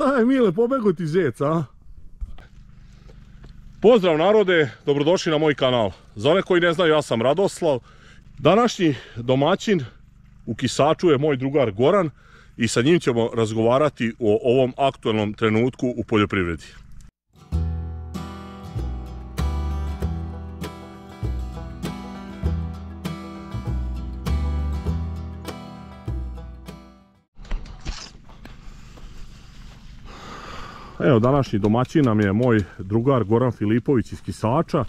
Aj Mile, pobegu ti zec, a? Pozdrav narode, dobrodošli na moj kanal. Za one koji ne znaju, ja sam Radoslav. Današnji domaćin u Kisaču je moj drugar Goran i sa njim ćemo razgovarati o ovom aktualnom trenutku u poljoprivredi. Evo, današnji domaćin nam je moj drugar Goran Filipović iz Kisača.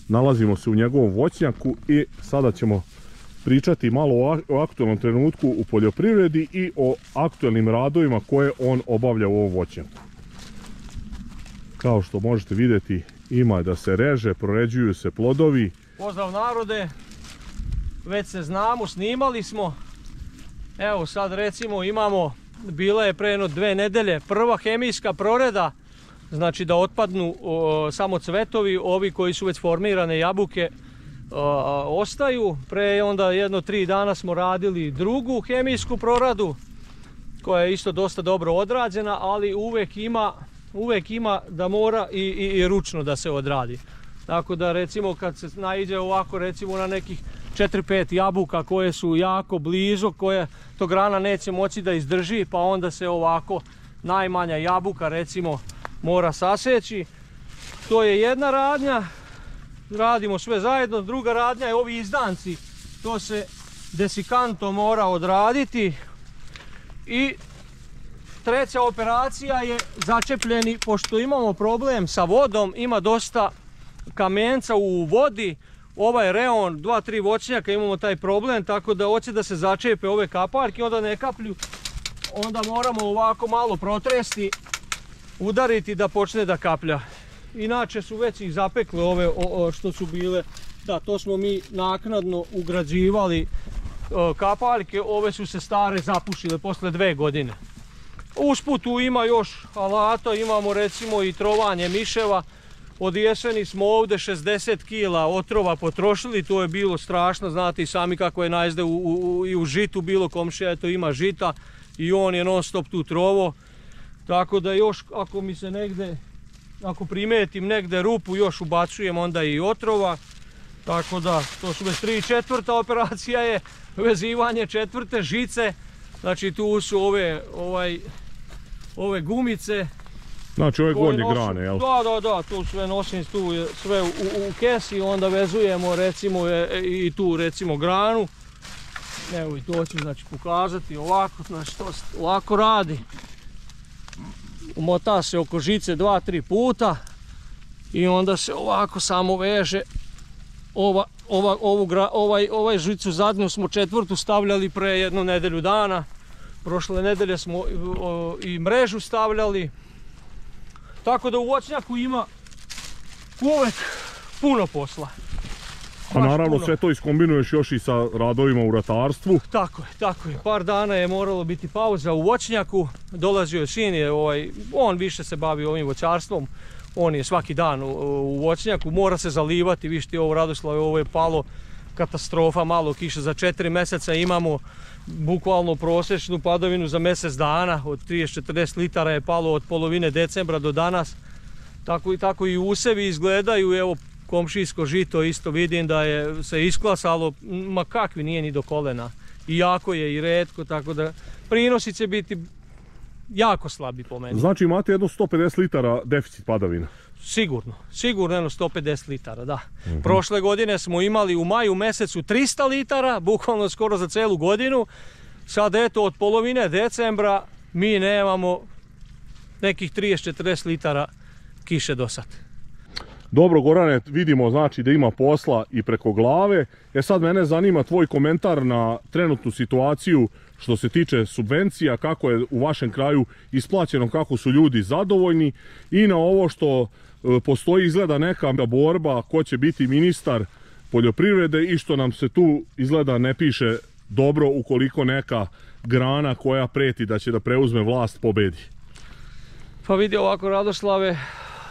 Nalazimo se u njegovom voćnjaku i sada ćemo pričati malo o aktualnom trenutku u poljoprivredi i o aktualnim radovima koje on obavlja u ovom voćnjaku. Kao što možete vidjeti, ima da se reže, proređuju se plodovi. Pozdrav narode, već se znamo, snimali smo. Evo sad recimo imamo, bila je pre jedno 2 nedelje prva hemijska proreda, znači da otpadnu samo cvetovi, ovi koji su već formirane jabuke ostaju. Pre onda jedno 3 dana smo radili drugu hemijsku proradu koja je isto dosta dobro odrađena, ali uvijek ima da mora i ručno da se odradi. Tako da recimo kad se naiđe ovako recimo na nekih 4-5 jabuka koje su jako blizu, koje to grana neće moći da izdrži, pa onda se ovako najmanja jabuka recimo mora saseći. To je jedna radnja, radimo sve zajedno. Druga radnja je ovi izdanci, to se desikanto mora odraditi. I treća operacija je začepljeni, pošto imamo problem sa vodom, ima dosta kamenca u vodi. Ovaj reon, 2-3 voćnjaka imamo taj problem, tako da hoće da se začepe ove kapaljke, onda ne kaplju, onda moramo ovako malo protresti, udariti da počne da kaplja. Inače su već ih zapekle ove što su bile, da, to smo mi naknadno ugrađivali kapaljke, ove su se stare zapušile posle 2 godine. Usput tu ima još alata, imamo recimo i trovanje miševa. Od jeseni smo ovdje 60 kila otrova potrošili, to je bilo strašno, znate i sami kako je najzde i u žitu bilo, komšija to ima žita i on je non stop tu trovo. Tako da još ako mi se negdje, ako primetim negdje rupu, još ubacujem onda i otrova. Tako da to su već 3/4 operacija je vezivanje 4. žice, znači tu su ove gumice. Znači ove gornje grane, jel? Da, tu sve nosim, tu je sve u kesi, onda vezujemo recimo i tu recimo granu. Evo i to ću znači pokazati ovako, znači to ovako radi. Umota se oko žice 2-3 puta i onda se ovako samo veže. Ovaj žicu zadnju smo 4. stavljali pre 1 nedelju dana. Prošle nedelje smo i mrežu stavljali. Tako da u voćnjaku ima uvek puno posla. A naravno sve to iskombinuješ još i sa radovima u ratarstvu. Tako je. Par dana je moralo biti pauza u voćnjaku. Dolazio je sin, on više se bavi ovim voćarstvom. On je svaki dan u voćnjaku, mora se zalivati. Vište ovo Radoslave, ovo je palo katastrofa, malo kiše. Za 4 mjeseca imamo bukvalno prosječnu padavinu za mjesec dana. Od 30-40 litara je palo od polovine decembra do danas. Tako i usevi izgledaju. Evo komšijsko žito isto vidim da je se isklasalo, ma kakvi, nije ni do kolena. I jako je i retko, tako da prinosi će biti jako slabi po meni. Znači imate jedno 150 litara deficit padavina? Sigurno jedno 150 litara, da. Prošle godine smo imali u maju mjesecu 300 litara, bukvalno skoro za celu godinu. Sad eto od polovine decembra mi nemamo nekih 30-40 litara kiše do sad. Dobro Gorane, vidimo znači da ima posla i preko glave. Sad mene zanima tvoj komentar na trenutnu situaciju što se tiče subvencija, kako je u vašem kraju isplaćeno, kako su ljudi zadovoljni i na ovo što postoji izgleda neka borba ko će biti ministar poljoprivrede i što nam se tu izgleda ne piše dobro ukoliko neka grana koja preti da će da preuzme vlast pobedi. Pa vidi ovako Radoslave,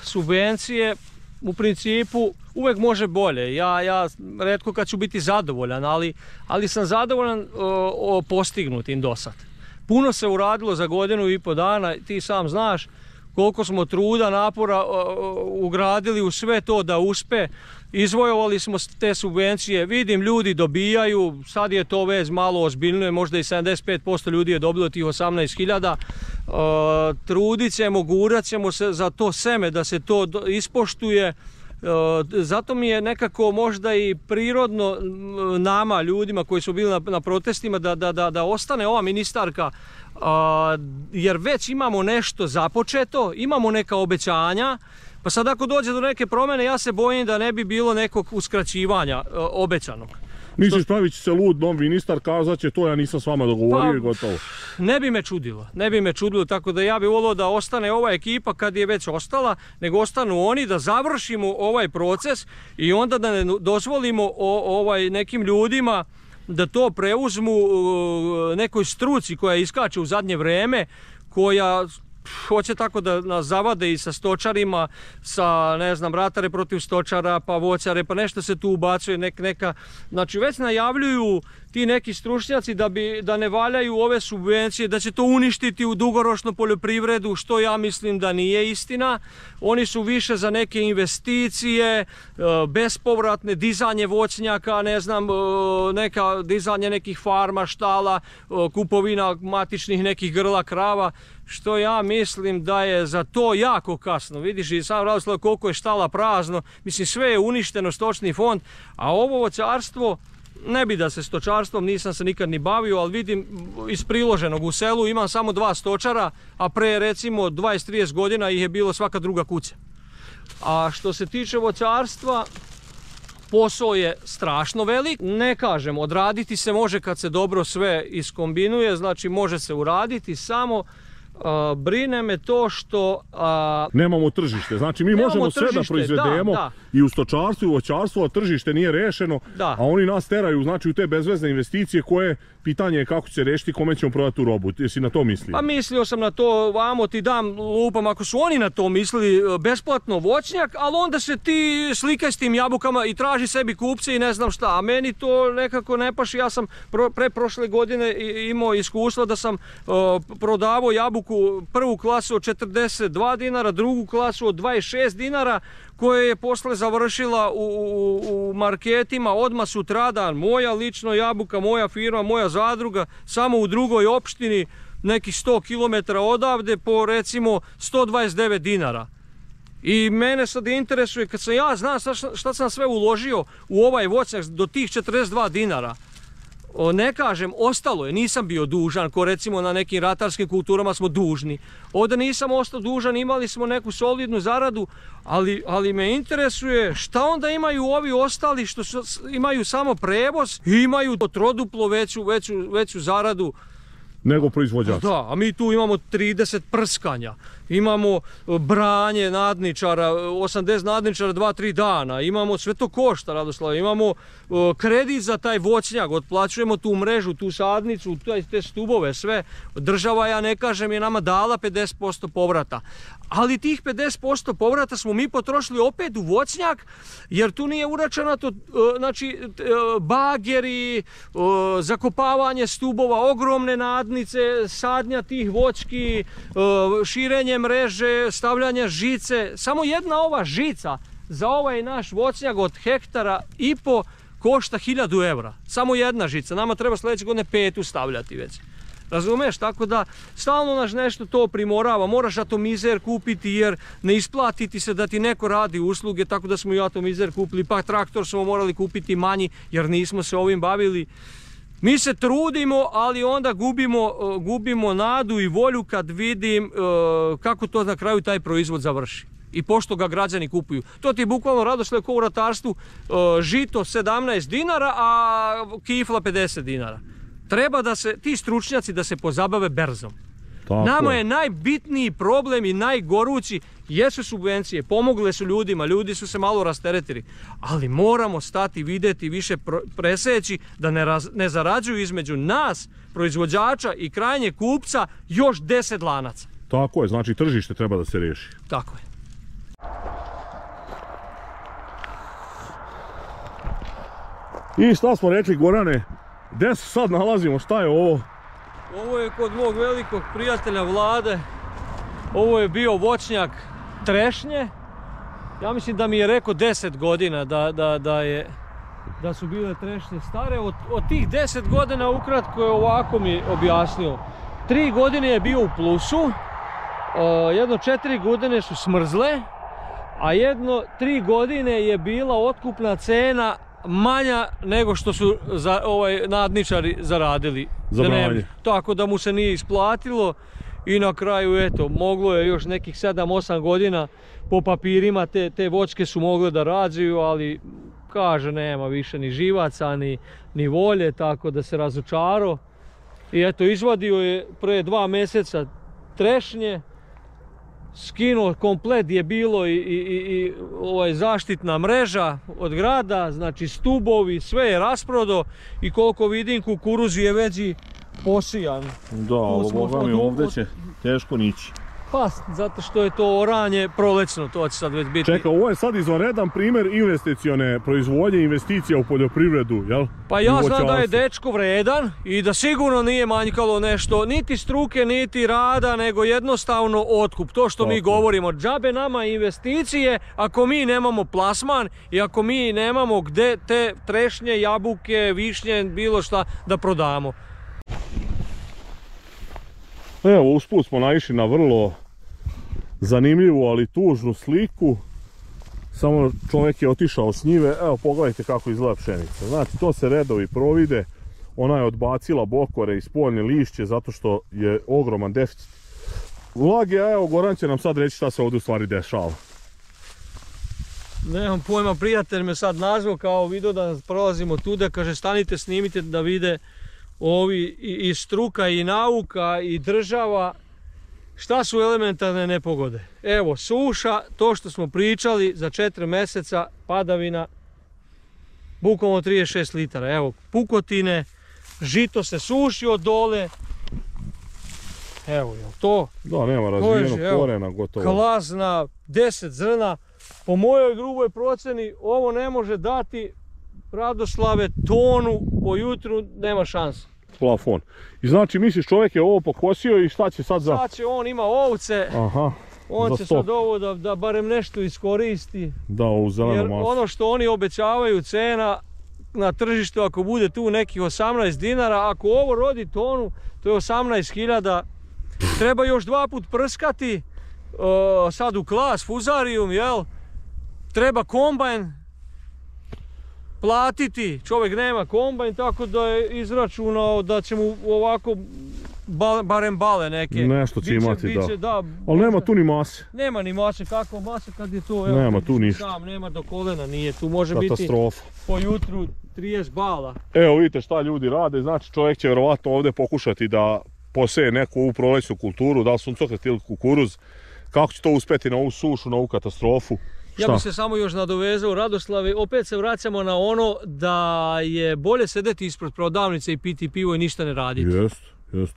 subvencije u principu uvijek može bolje. Ja retko kad ću biti zadovoljan, ali sam zadovoljan postignutim do sad. Puno se uradilo za 1,5 dana, ti sam znaš koliko smo truda, napora ugradili u sve to da uspe. Izvojovali smo te subvencije, vidim ljudi dobijaju, sad je to već malo ozbiljno, možda i 75% ljudi je dobilo tih 18.000. Trudit ćemo, gurat ćemo se za to seme da se to ispoštuje. Zato mi je nekako možda i prirodno nama, ljudima koji su bili na protestima, da ostane ova ministarka, jer već imamo nešto započeto, imamo neka obećanja, pa sad ako dođe do neke promjene, ja se bojim da ne bi bilo nekog uskraćivanja obećanog. Misliš, pravit će se lud nov ministar, kazat će to, ja nisam s vama dogovorio i gotovo? Ne bi me čudilo, tako da ja bih volio da ostane ova ekipa kad je već ostala, nego ostanu oni, da završimo ovaj proces i onda da ne dozvolimo nekim ljudima da to preuzmu, nekoj struci koja iskače u zadnje vreme, koja hoće tako da nas zavade i sa stočarima, sa, ne znam, ratare protiv stočara, pa voćare, pa nešto se tu ubacuje, neka... Znači, već najavljuju ti neki stručnjaci da ne valjaju ove subvencije, da će to uništiti u dugoročnu poljoprivredu, što ja mislim da nije istina. Oni su više za neke investicije, bespovratne, dizanje voćnjaka, ne znam, dizanje nekih farma, štala, kupovina matičnih nekih grla krava, što ja mislim da je za to jako kasno. Vidiš i sam Radoslav koliko je štala prazno, mislim sve je uništeno, stočni fond, a ovo voćarstvo, ne bi da se stočarstvom, nisam se nikad ni bavio, ali vidim iz priloženog u selu imam samo 2 stočara, a pre recimo 20-30 godina ih je bilo svaka druga kuća. A što se tiče voćarstva, posao je strašno velik, ne kažem, odraditi se može kad se dobro sve iskombinuje, znači može se uraditi, samo brine me to što... Nemamo tržište, znači mi možemo sve da proizvedemo i u stočarstvu i u voćarstvu, a tržište nije rešeno, a oni nas teraju znači u te bezvezne investicije koje, pitanje je kako će se rešiti, kome ćemo prodati tu robu, jesi na to mislio? Pa mislio sam na to, vamo ti dam lupam, ako su oni na to mislili, besplatno voćnjak, ali onda se ti slikaj s tim jabukama i traži sebi kupce i ne znam šta, a meni to nekako ne paši. Ja sam prošle godine imao iskustvo da sam prodavao jabuku prvu klasu od 42 dinara, drugu klasu od 26 dinara, koja je posle završila u marketima odmah sutradan. Moja lično jabuka, moja firma, moja zadruga, samo u drugoj opštini, nekih 100 km odavde, po recimo 129 dinara. I mene sad interesuje, kad sam ja znam šta sam sve uložio u ovaj voćnjak do tih 42 dinara, ne kažem, ostalo je, nisam bio dužan, ko recimo na nekim ratarskim kulturama smo dužni. Ovdje nisam ostao dužan, imali smo neku solidnu zaradu, ali me interesuje šta onda imaju ovi ostali što imaju samo prevoz i imaju troduplo veću zaradu nego proizvođač. Da, a mi tu imamo 30 prskanja, imamo branje nadničara, 80 nadničara 2-3 dana, imamo, sve to košta, Radoslav, imamo kredit za taj voćnjak, otplaćujemo tu mrežu, tu sadnicu, te stubove, sve. Država, ja ne kažem, je nama dala 50% povrata, ali tih 50% povrata smo mi potrošili opet u voćnjak, jer tu nije uračunato, znači, bageri, zakopavanje stubova, ogromne nadnice, sadnja tih voćki, širenje mreže, stavljanje žice. Samo jedna ova žica za ovaj naš voćnjak od 1,5 hektara košta 1000 evra. Samo jedna žica. Nama treba sljedeće godine 5 stavljati već. Razumeš? Tako da stalno nas nešto to primorava. Moraš atomizer kupiti jer ne isplati ti se da ti neko radi usluge, tako da smo i atomizer kupili, pa traktor smo morali kupiti jer nismo se ovim bavili. Mi se trudimo, ali onda gubimo nadu i volju kad vidim kako to na kraju taj proizvod završi. I pošto ga građani kupuju. To ti je bukvalno, Radoslav, kao u ratarstvu, žito 17 dinara, a kifla 50 dinara. Treba da se, ti stručnjaci da se pozabave berzom. Nama je najbitniji problem i najgorući, jesu subvencije, pomogle su ljudima, ljudi su se malo rasteretili, ali moramo stati, vidjeti, više preseći da ne zarađuju između nas, proizvođača i krajnjeg kupca, još 10 lanaca. Tako je, znači tržište treba da se riješi. Tako je. I šta smo rekli, Gorane, gdje se sad nalazimo, šta je ovo? Ovo je kod mog velikog prijatelja Vlade. Ovo je bio voćnjak trešnje. Ja mislim da mi je rekao 10 godina da su bile trešnje stare. Od tih 10 godina ukratko je ovako mi objasnio. 3 godine je bio u plusu, jedno 4 godine su smrzle, a jedno 3 godine je bila otkupna cena manja nego što su nadničari zaradili. Tako da mu se nije isplatilo i na kraju eto, moglo je još nekih 7-8 godina po papirima te voćke su mogle da rađaju, ali kaže nema više ni živaca ni volje, tako da se razočarao. I eto, izvadio je pre 2 mjeseca trešnje, skinuo komplet je bilo i zaštitna mreža od grada, znači stubovi, sve je rasprodao i koliko vidim kukuruz je već i posijan. Da, ali boga mi ovdje će teško nići. Pa, zato što je to oranje prolećno, to će sad već biti. Čekaj, ovo je sad izvanredan primjer investicione proizvodnje, investicija u poljoprivredu, jel? Pa ja znam da je dečko vredan i da sigurno nije manjkalo nešto, niti struke, niti rada, nego jednostavno otkup. To što mi govorimo, džabe nama investicije, ako mi nemamo plasman i ako mi nemamo gde te trešnje, jabuke, višnje, bilo šta da prodamo. Evo, usput smo naišli na vrlo zanimljivu, ali tužnu sliku. Samo čovjek je otišao s njive. Evo, pogledajte kako izgleda pšenica. Znači, to se redovi provide. Ona je odbacila bokore i spoljne lišće zato što je ogroman deficit vlage. A evo, Goran će nam sad reći šta se ovdje u stvari dešava. Nemam pojma, prijatelj me sad nazvao kao video da prolazimo tude. Kaže, stanite, snimite da vide ovi i struka i nauka i država šta su elementarne nepogode. Evo, suša, to što smo pričali, za 4 mjeseca padavina, bukvalno 36 litara. Evo, pukotine, žito se suši od dole. Evo, jel to? Da, nema razvijenog korena, gotovo. Klazna, 10 zrna. Po mojoj gruboj procjeni ovo ne može dati, Radoslave, tonu po jutru, nema šanse. Plafon. I znači, misliš, čovjek je ovo pokosio i šta će sad za... Sad će, on ima ovce. Aha. On će sad ovo da barem nešto iskoristi. Da, ovu zelenu masu. Jer ono što oni obećavaju, cena na tržištu, ako bude tu nekih 18 dinara, ako ovo rodi tonu, to je 18.000. Treba još 2 put prskati, sad u klas, fuzarijum, jel? Treba kombajn platiti, čovjek nema kombajn, tako da je izračunao da će mu ovako barem bale neke. Nešto će imati, da. Ali nema tu ni mase. Nema ni mase, kako mase kad je to, evo, nema tu ništa. Sam, nema do kolena, nije tu, može katastrofa. Biti po jutru 30 bala. Evo vidite šta ljudi rade, znači čovjek će vjerovatno ovdje pokušati da poseje neku ovu prolećnu kulturu, da li suncokret ili kukuruz. Kako će to uspjeti na ovu sušu, na ovu katastrofu? Ja bih se samo još nadovezao, Radoslavi, opet se vraćamo na ono da je bolje sedeti ispred prodavnice i piti pivo i ništa ne raditi. Jest,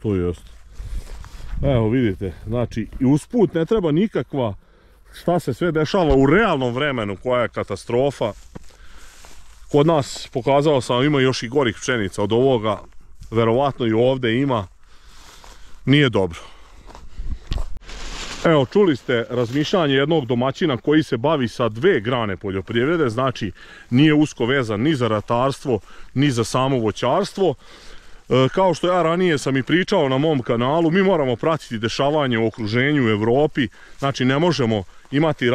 to jest. Evo vidite, znači i usput ne treba nikakva šta se sve dešava u realnom vremenu, koja je katastrofa. Kod nas, pokazao sam, ima još i gorih pšenica od ovoga, verovatno i ovdje ima, nije dobro. Evo, čuli ste razmišljanje jednog domaćina koji se bavi sa 2 grane poljoprivrede, znači nije usko vezan ni za ratarstvo, ni za samo voćarstvo. Kao što ja ranije sam i pričao na mom kanalu, mi moramo pratiti dešavanje u okruženju u Europi, znači ne možemo imati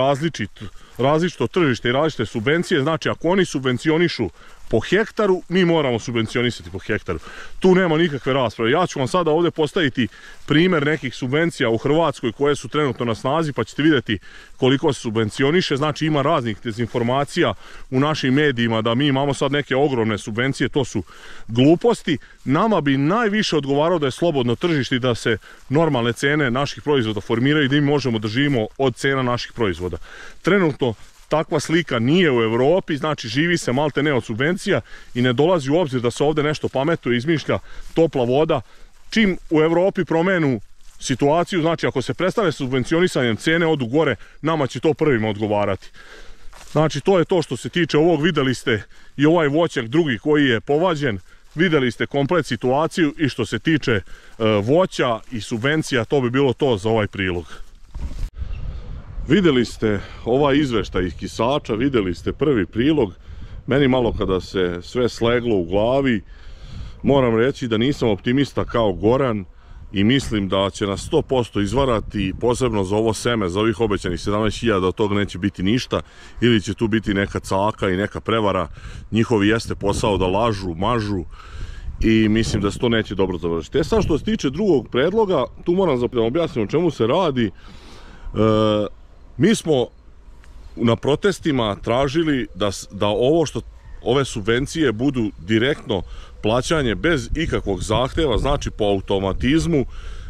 različito tržište i različite subvencije, znači ako oni subvencionišu po hektaru, mi moramo subvencionisati po hektaru. Tu nema nikakve rasprave. Ja ću vam sada ovdje postaviti primjer nekih subvencija u Hrvatskoj koje su trenutno na snazi, pa ćete vidjeti koliko se subvencioniše. Znači ima raznih dezinformacija u našim medijima da mi imamo sad neke ogromne subvencije, to su gluposti. Nama bi najviše odgovaralo da je slobodno tržište i da se normalne cene naših proizvoda formiraju i da mi možemo da živimo od cena naših proizvoda. Trenutno takva slika nije u Europi, znači živi se malte ne od subvencija i ne dolazi u obzir da se ovdje nešto pametuje, izmišlja topla voda. Čim u Europi promenu situaciju, znači ako se prestane subvencionisanjem, cene odu gore, nama će to prvima odgovarati. Znači to je to što se tiče ovog, vidjeli ste i ovaj voćak drugi koji je povađen, vidjeli ste komplet situaciju i što se tiče voća i subvencija, to bi bilo to za ovaj prilog. Vidjeli ste ovaj izveštaj iz Kisača, vidjeli ste prvi prilog. Meni malo kada se sve sleglo u glavi, moram reći da nisam optimista kao Goran i mislim da će nas 100% izvarati, posebno za ovo seme, za ovih obećanih 17.000, od toga neće biti ništa, ili će tu biti neka caka i neka prevara. Njihovi jeste posao da lažu, mažu i mislim da se to neće dobro završiti. Sad što se tiče drugog predloga, tu moram da objasnim o čemu se radi. Mi smo na protestima tražili da ove subvencije budu direktno plaćanje bez ikakvog zahteva, znači po automatizmu,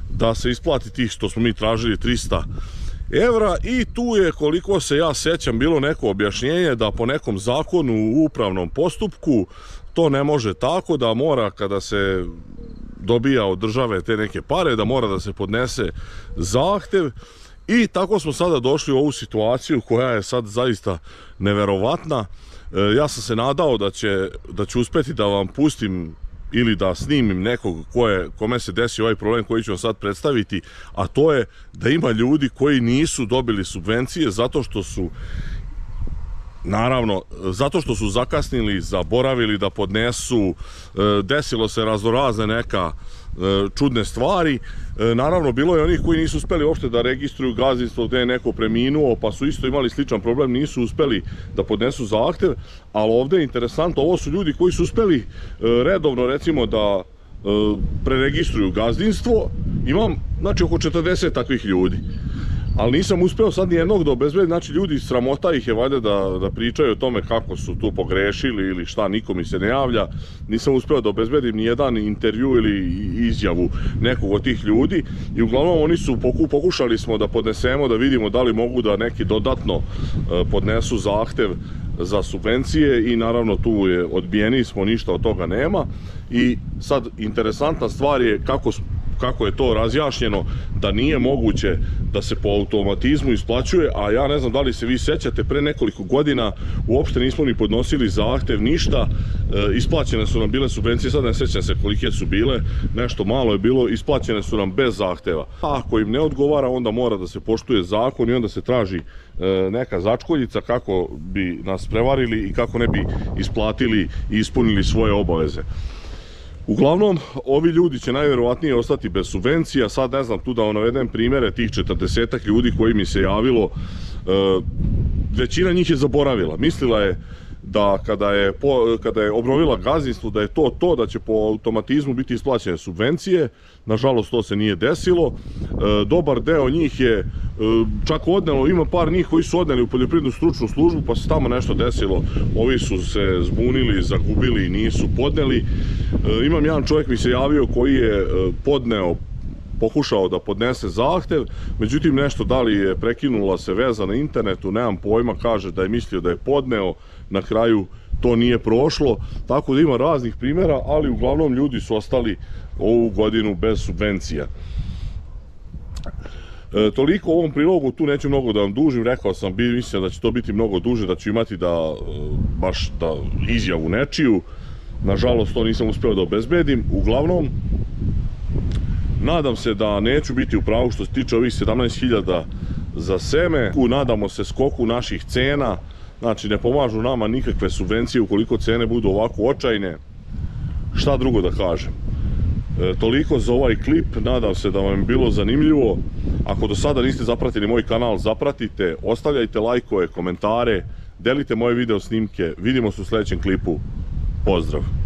da se isplati tih što smo mi tražili 300 evra, i tu je, koliko se ja sećam, bilo neko objašnjenje da po nekom zakonu u upravnom postupku to ne može tako, da mora, kada se dobija od države te neke pare, da mora da se podnese zahtev. I tako smo sada došli u ovu situaciju koja je sad zaista neverovatna. Ja sam se nadao da ću uspeti da vam pustim ili da snimim nekog kome se desi ovaj problem koji ću vam sad predstaviti, a to je da ima ljudi koji nisu dobili subvencije zato što su zakasnili, zaboravili da podnesu, desilo se raznorazne neka čudne stvari. Naravno, bilo je onih koji nisu uspeli uopšte da registruju gazdinstvo gde je neko preminuo, pa su isto imali sličan problem, nisu uspeli da podnesu zahtev, ali ovde je interesantno, ovo su ljudi koji su uspeli redovno, recimo, da preregistruju gazdinstvo. Imam, znači, oko 40 takvih ljudi. Ali nisam uspeo sad nijednog da obezbedim, znači ljudi, sramota ih je valjda da pričaju o tome kako su tu pogrešili ili šta, niko mi se ne javlja. Nisam uspeo da obezbedim nijedan intervju ili izjavu nekog od tih ljudi i uglavnom oni su, pokušali smo da podnesemo, da vidimo da li mogu da neki dodatno podnesu zahtev za subvencije i naravno tu je odbijeni smo, ništa od toga nema. I sad interesantna stvar je kako je to razjašnjeno, da nije moguće da se po automatizmu isplaćuje, a ja ne znam da li se vi sećate, pre nekoliko godina uopšte nismo ni podnosili zahtev, ništa, isplaćene su nam bile subvencije, sad ne sećam se kolike su bile, nešto malo je bilo, isplaćene su nam bez zahteva. A ako im ne odgovara, onda mora da se poštuje zakon i onda se traži neka začkoljica kako bi nas prevarili i kako ne bi isplatili i ispunili svoje obaveze. Uglavnom, ovi ljudi će najvjerovatnije ostati bez subvencija. Sad ne znam, tu da navedem primere tih 40 ljudi koji mi se javilo, većina njih je zaboravila. Mislila je da kada je obnovila gazdinstvo da je to da će po automatizmu biti isplaćene subvencije. Nažalost, to se nije desilo. Dobar deo njih je čak odnelo, ima par njih koji su odneli u poljoprivrednu stručnu službu, pa se tamo nešto desilo. Ovi su se zbunili, zagubili i nisu podneli. Imam jedan čovjek mi se javio koji je pokušao da podnese zahtev, međutim nešto, da li je prekinula se veza na internetu, nemam pojma, kaže da je mislio da je podneo, na kraju to nije prošlo, tako da ima raznih primjera, ali uglavnom ljudi su ostali ovu godinu bez subvencija. Toliko u ovom prilogu, tu neću mnogo da vam dužim, rekao sam, mislim da će to biti mnogo duže, da ću imati baš izjavu nečiju, nažalost to nisam uspeo da obezbedim. Uglavnom, nadam se da neću biti u pravu što se tiče ovih 17.000 za seme. Nadamo se skoku naših cena, znači ne pomažu nama nikakve subvencije ukoliko cene budu ovako očajne. Šta drugo da kažem? Toliko za ovaj klip, nadam se da vam je bilo zanimljivo. Ako do sada niste zapratili moj kanal, zapratite, ostavljajte lajkove, komentare, delite moje video snimke. Vidimo se u sljedećem klipu. Pozdrav!